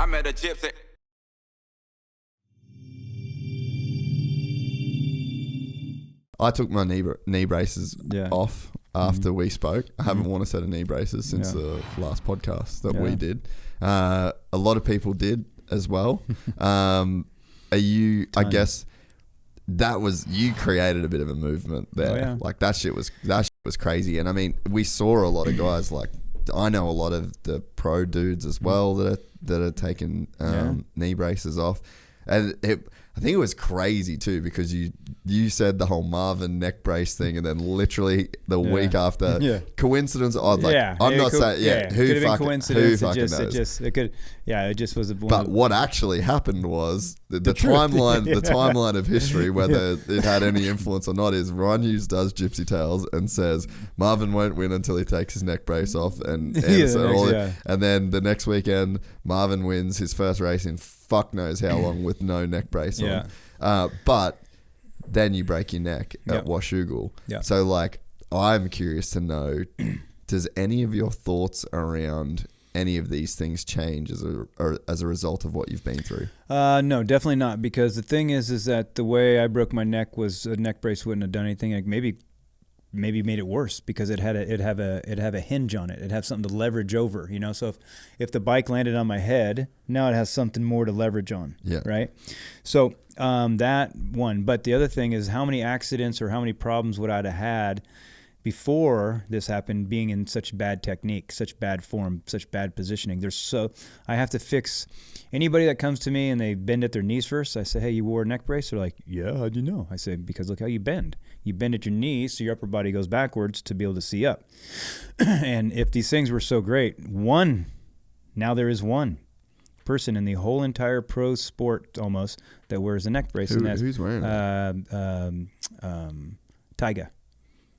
I met a gypsy. I took my knee braces off after we spoke. I haven't worn a set of knee braces since the last podcast that we did. A lot of people did as well. I guess you created a bit of a movement there. Oh, yeah. Like that shit was crazy. And I mean, we saw a lot of guys, like I know a lot of the pro dudes as well that are taking knee braces off. And I think it was crazy too, because you said the whole Marvin neck brace thing, and then literally the week after, coincidence. I was like, I'm not saying, who fucking knows? It just was. But what actually happened was the timeline, the timeline of history, whether it had any influence or not, is Ryan Hughes does Gypsy Tales and says Marvin won't win until he takes his neck brace off, and then the next weekend Marvin wins his first race in fuck knows how long with no neck brace on. But then you break your neck at Washougal. So like, I'm curious to know, does any of your thoughts around any of these things change as a result of what you've been through? No, definitely not. Because the thing is that the way I broke my neck was a neck brace wouldn't have done anything. Like maybe made it worse, because it'd have a hinge on it. It'd have something to leverage over, you know. So if the bike landed on my head, now it has something more to leverage on. Right. So that one. But the other thing is, how many accidents or how many problems would I have had before this happened, being in such bad technique, such bad form, such bad positioning. I have to fix anybody that comes to me and they bend at their knees first. I say, hey, you wore a neck brace? They're like, yeah, how'd you know? I say, because look how you bend. You bend at your knees so your upper body goes backwards to be able to see up. And if these things were so great, now there is one person in the whole entire pro sport almost that wears a neck brace. Who's wearing it? Tyga.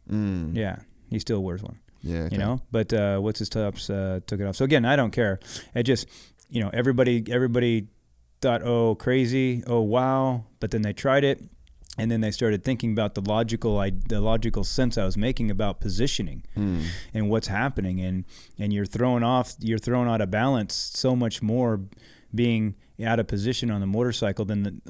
Yeah, he still wears one. Yeah, okay. You know. But what's his tops took it off. So again, I don't care. It just, you know, everybody thought, oh, crazy, oh wow, but then they tried it, and then they started thinking about the logical sense I was making about positioning and what's happening, and you're thrown out of balance so much more being out of position on the motorcycle than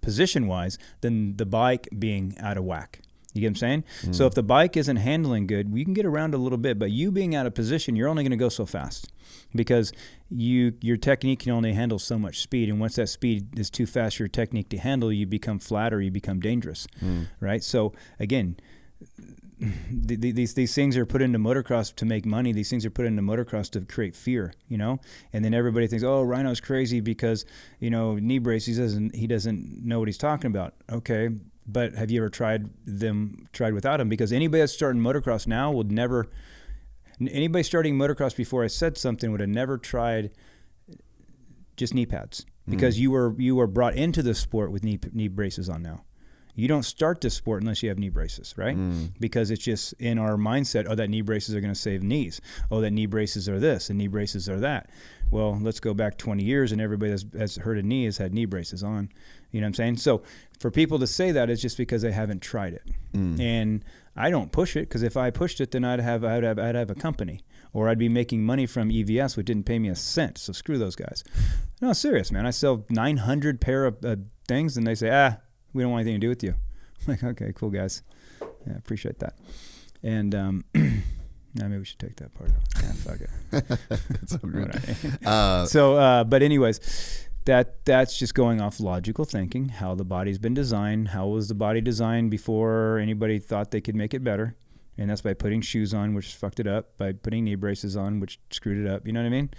position wise than the bike being out of whack. You get what I'm saying? So if the bike isn't handling good, you can get around a little bit, but you being out of position, you're only going to go so fast, because your technique can only handle so much speed. And once that speed is too fast for your technique to handle, you become flat or you become dangerous, right? So again, these things are put into motocross to make money. These things are put into motocross to create fear, you know? And then everybody thinks, oh, Ryno's crazy because, you know, knee brace, he doesn't know what he's talking about. Okay. But have you ever tried without them? Because anybody that's starting motocross now anybody starting motocross before I said something would have never tried just knee pads, because you were brought into the sport with knee braces on now. You don't start this sport unless you have knee braces, right? Because it's just in our mindset, oh, that knee braces are going to save knees. Oh, that knee braces are this and knee braces are that. Well, let's go back 20 years and everybody that's hurt a knee has had knee braces on. You know what I'm saying? So for people to say that, it's just because they haven't tried it. And I don't push it, because if I pushed it, then I'd have a company, or I'd be making money from EVS, which didn't pay me a cent. So screw those guys. No, serious, man. I sell 900 pair of things, and they say, we don't want anything to do with you. I'm like, okay, cool, guys. Yeah, appreciate that. And maybe we should take that part out. Yeah, fuck it. It's all good. But anyways, that's just going off logical thinking, how the body's been designed. How was the body designed before anybody thought they could make it better? And that's by putting shoes on, which fucked it up, by putting knee braces on, which screwed it up. You know what I mean?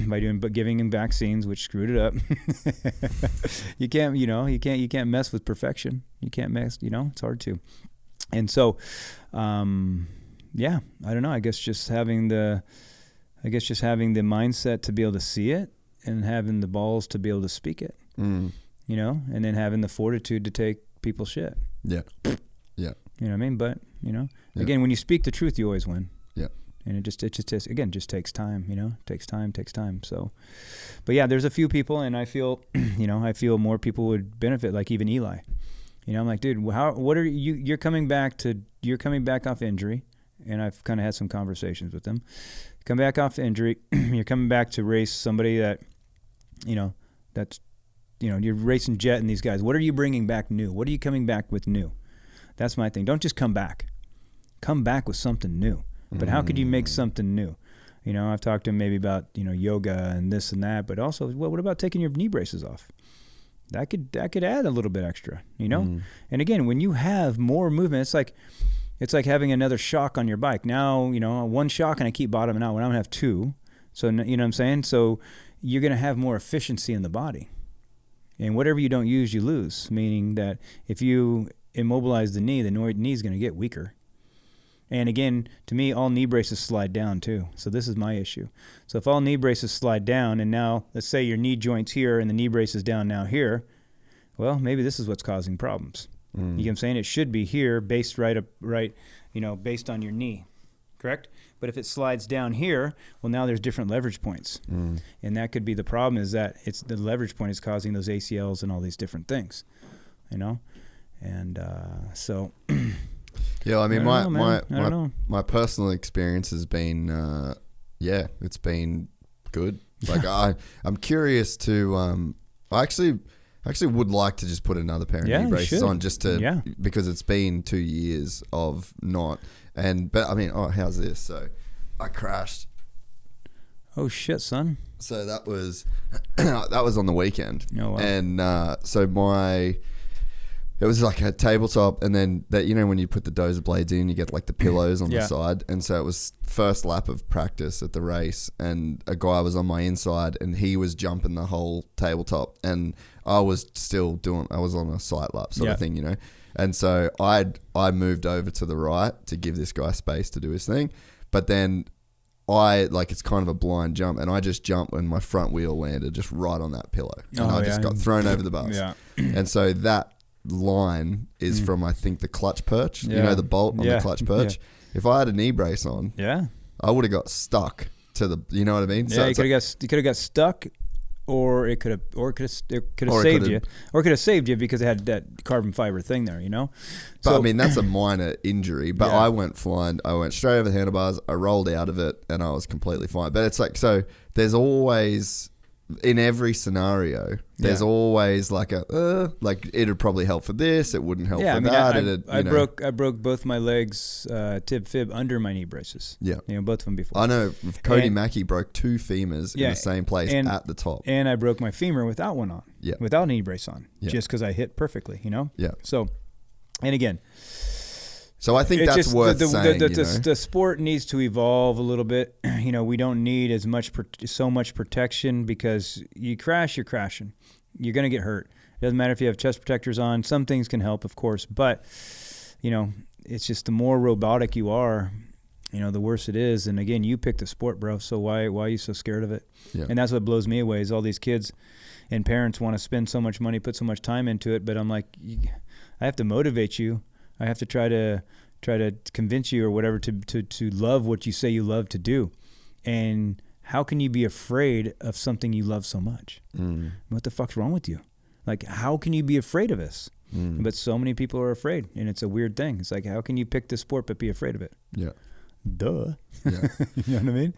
By giving him vaccines, which screwed it up. You can't mess with perfection. You can't mess, it's hard to. And so, I don't know. I guess just having the mindset to be able to see it, and having the balls to be able to speak it, and then having the fortitude to take people's shit. Yeah. You know what I mean? But, again, when you speak the truth, you always win. Yeah. And it just takes time, takes time. So, but yeah, there's a few people, and I feel, I feel more people would benefit, like even Eli. I'm like, dude, what are you, you're coming back off injury. And I've kind of had some conversations with them. Come back off injury. You're coming back to race somebody that That's, you're racing Jet and these guys. What are you bringing back new? What are you coming back with new? That's my thing. Don't just come back. Come back with something new. But how could you make something new? I've talked to him maybe about, yoga and this and that, but also, well, what about taking your knee braces off? That could add a little bit extra, And again, when you have more movement, it's like having another shock on your bike. Now, one shock and I keep bottoming out. When I'm going to have two. So, you know what I'm saying? So you're going to have more efficiency in the body. And whatever you don't use, you lose. Meaning that if you immobilize the knee is going to get weaker. And again, to me, all knee braces slide down too. So this is my issue. So if all knee braces slide down, and now let's say your knee joint's here and the knee brace is down now here, well, maybe this is what's causing problems. You know what I'm saying? It should be here, based based on your knee, correct? But if it slides down here, well, now there's different leverage points. And that could be the problem, is that it's the leverage point is causing those ACLs and all these different things, And so... Yeah, I mean, my personal experience has been, it's been good. Like I'm curious to, I actually would like to just put another pair of knee braces on because it's been 2 years of not, but I mean, how's this? So I crashed. Oh shit, son. So that was on the weekend. Oh wow. And it was like a tabletop, and then that, when you put the dozer blades in, you get like the pillows on the side. And so it was first lap of practice at the race, and a guy was on my inside and he was jumping the whole tabletop, and I was on a sight lap sort of thing, And so I moved over to the right to give this guy space to do his thing. But then it's kind of a blind jump, and I just jumped and my front wheel landed just right on that pillow. And I just got thrown over the bus. Yeah. And so that line is from, I think, the clutch perch, the bolt on the clutch perch. If I had a knee brace on, I would have got stuck to the, you know what I mean? Yeah, you could have got stuck, or it could have saved you, or it could have saved you because it had that carbon fiber thing there, But I mean, that's a minor injury. But I went flying. I went straight over the handlebars. I rolled out of it, and I was completely fine. But it's like, so there's always, in every scenario, there's always like it'd probably help for this, it wouldn't help for that. I broke both my legs, tib fib, under my knee braces. Yeah, both of them before. I know Cody Mackey broke two femurs in the same place at the top, and I broke my femur without one on, without a knee brace on, just because I hit perfectly, Yeah. So, and again. So I think that's worth saying. The sport needs to evolve a little bit. We don't need so much protection, because you crash, you're crashing. You're going to get hurt. It doesn't matter if you have chest protectors on. Some things can help, of course, but it's just the more robotic you are, the worse it is. And again, you picked the sport, bro. So why are you so scared of it? Yeah. And that's what blows me away, is all these kids and parents want to spend so much money, put so much time into it, but I'm like, I have to motivate you. I have to try to convince you or whatever to love what you say you love to do. And how can you be afraid of something you love so much? What the fuck's wrong with you? Like, how can you be afraid of this? But so many people are afraid, and it's a weird thing. It's like, how can you pick this sport but be afraid of it? Yeah. Duh. Yeah. You know what I mean?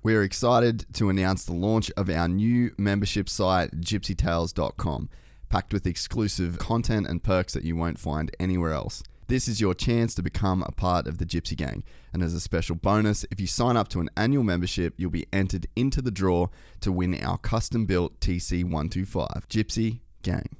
We're excited to announce the launch of our new membership site, gypsytales.com. packed with exclusive content and perks that you won't find anywhere else. This is your chance to become a part of the Gypsy Gang. And as a special bonus, if you sign up to an annual membership, you'll be entered into the draw to win our custom-built TC125. Gypsy Gang.